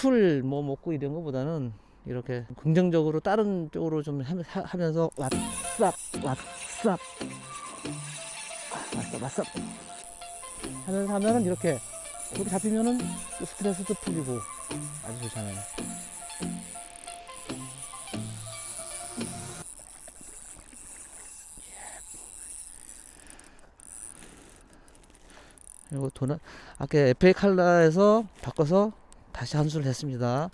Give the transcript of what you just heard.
술 뭐 먹고 이런 거보다는 이렇게 긍정적으로 다른 쪽으로 좀 하면서 왓쌉 왓쌉 왓쌉 왓쌉 하면서 하면은 이렇게 그렇게 잡히면은 또 스트레스도 풀리고 아주 좋잖아요. 그리고 아까 FA 칼라에서 바꿔서 다시 한수를 했습니다.